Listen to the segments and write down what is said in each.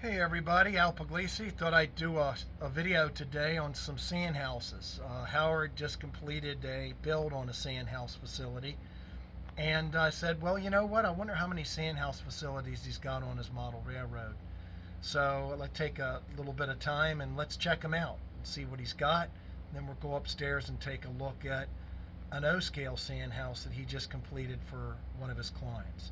Hey everybody, Al Puglisi. Thought I'd do a video today on some sand houses. Howard just completed a build on a sand house facility, and I said, well, you know what, I wonder how many sand house facilities he's got on his model railroad. So let's take a little bit of time and let's check him out and see what he's got. Then we'll go upstairs and take a look at an O-scale sand house that he just completed for one of his clients.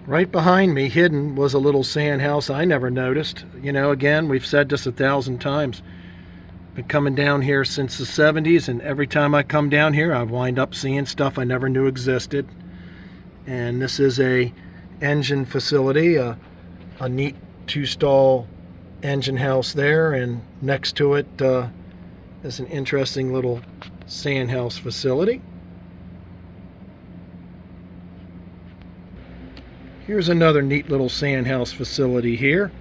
Right behind me, hidden, was a little sand house I never noticed. You know, again, we've said this 1,000 times. Been coming down here since the 70s, and every time I come down here, I wind up seeing stuff I never knew existed. And this is a engine facility, a neat two-stall engine house there, and next to it is an interesting little sand house facility. Here's another neat little sand house facility here,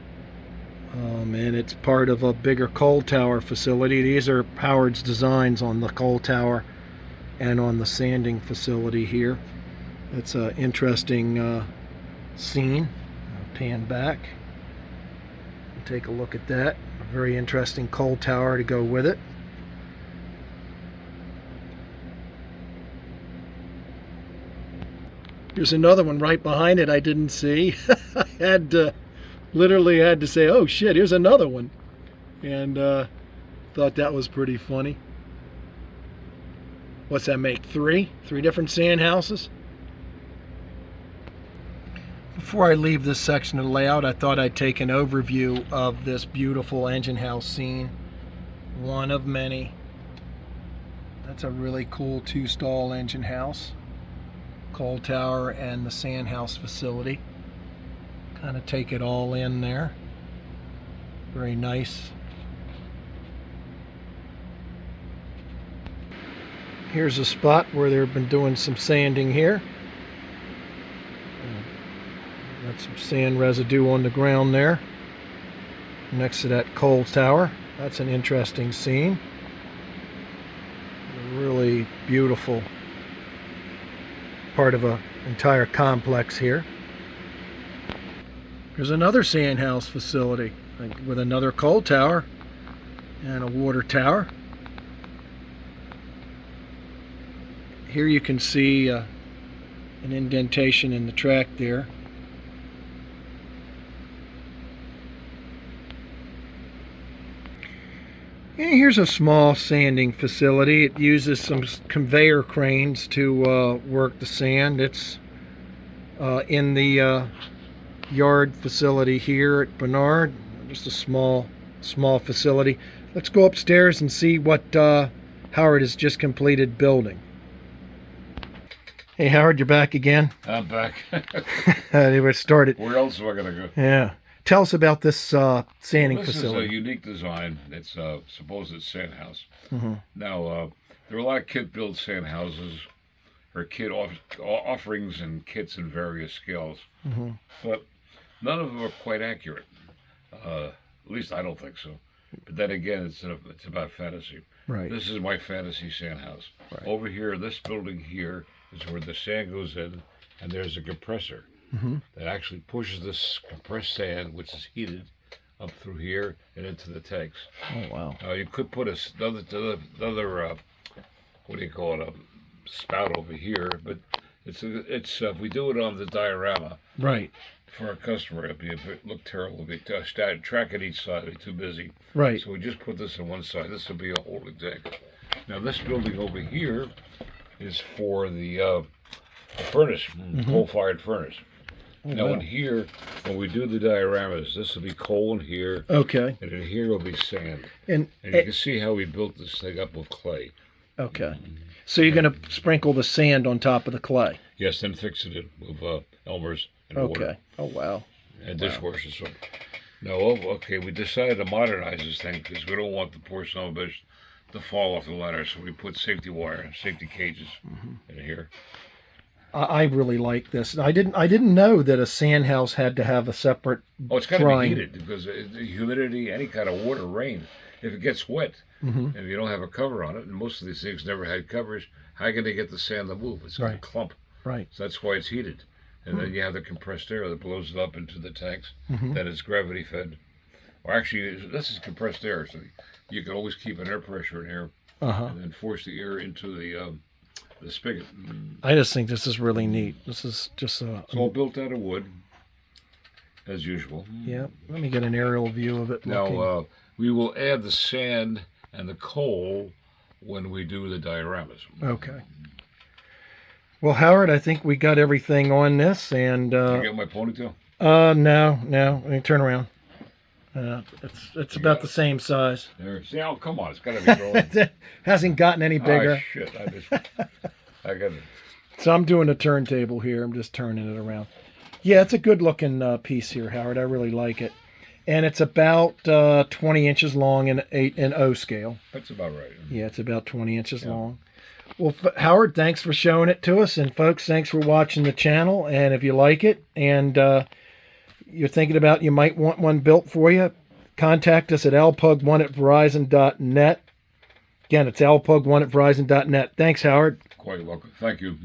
and it's part of a bigger coal tower facility. These are Howard's designs on the coal tower and on the sanding facility here. It's an interesting scene. I'll pan back and take a look at that. A very interesting coal tower to go with it. Here's another one right behind it I didn't see. I literally had to say, oh shit, here's another one. And thought that was pretty funny. What's that make? Three different sand houses? Before I leave this section of the layout, I thought I'd take an overview of this beautiful engine house scene. One of many. That's a really cool two-stall engine house. Coal tower and the sand house facility. Kind of take it all in there. Very nice. Here's a spot where they've been doing some sanding here. Got some sand residue on the ground there next to that coal tower. That's an interesting scene. Really beautiful part of an entire complex here. There's another sand house facility with another coal tower and a water tower. Here you can see an indentation in the track there. And here's a small sanding facility. It uses some conveyor cranes to work the sand. It's in the yard facility here at Bernard. Just a small facility. Let's go upstairs and see what Howard has just completed building. Hey Howard, you're back again. I'm back. They were started. Where else am I going to go? Yeah. Tell us about this sanding This facility. is a unique design. It's supposed it's sand house. Mm-hmm. Now, there are a lot of kit-built sand houses or kit offerings and kits in various scales, Mm-hmm. but none of them are quite accurate. At least I don't think so. But then again, it's about fantasy. Right. This is my fantasy sand house. Right. Over here, this building here is where the sand goes in, and there's a compressor. Mm-hmm. That actually pushes this compressed sand, which is heated, up through here and into the tanks. Oh wow. You could put another what do you call it, a spout over here, but it's if we do it on the diorama Right. for a customer, it'd look terrible. It'd be track at each side, it'd be too busy. Right. So we just put this on one side. This will be a holding tank. Now this building over here is for the furnace, coal-fired furnace. Now in here, when we do the dioramas, this will be coal in here, Okay. and in here will be sand. And And you can see how we built this thing up with clay. okay. So you're going to sprinkle the sand on top of the clay. Yes, then fix it in with Elmer's and Okay. water Oh wow. and dishwashers. So, now, okay, we decided to modernize this thing because we don't want the poor son of a bitch to fall off the ladder. So we put safety wire, safety cages in here. I really like this. I didn't know that a sand house had to have a separate Oh, it's got to be brine. heated because the humidity, any kind of water, rain, if it gets wet, Mm-hmm. and if you don't have a cover on it, and most of these things never had covers, how can they get the sand to move? It's going Right. to clump. Right. So that's why it's heated. And then you have the compressed air that blows it up into the tanks. Mm-hmm. That is gravity fed. Or actually, this is compressed air, so you can always keep an air pressure in here, and then force the air into the spigot. I just think this is really neat. This is just It's all built out of wood, as usual. Yeah. Let me get an aerial view of it. Now we will add the sand and the coal when we do the dioramas. Okay. Well, Howard, I think we got everything on this, and you get my ponytail? No. Let me turn around. It's about the same size. There. See, oh, come on, it's got to be growing. It hasn't gotten any bigger. Oh, shit, I got it. So I'm doing a turntable here. I'm just turning it around. Yeah, it's a good looking piece here, Howard. I really like it. And it's about 20 inches long in O scale. That's about right. Yeah, it's about 20 inches long. Well, Howard, thanks for showing it to us. And folks, thanks for watching the channel. And if you like it and you're thinking about you might want one built for you, contact us at alpug1@verizon.net. Again, it's alpug1@verizon.net. Thanks, Howard. Quite welcome. Thank you.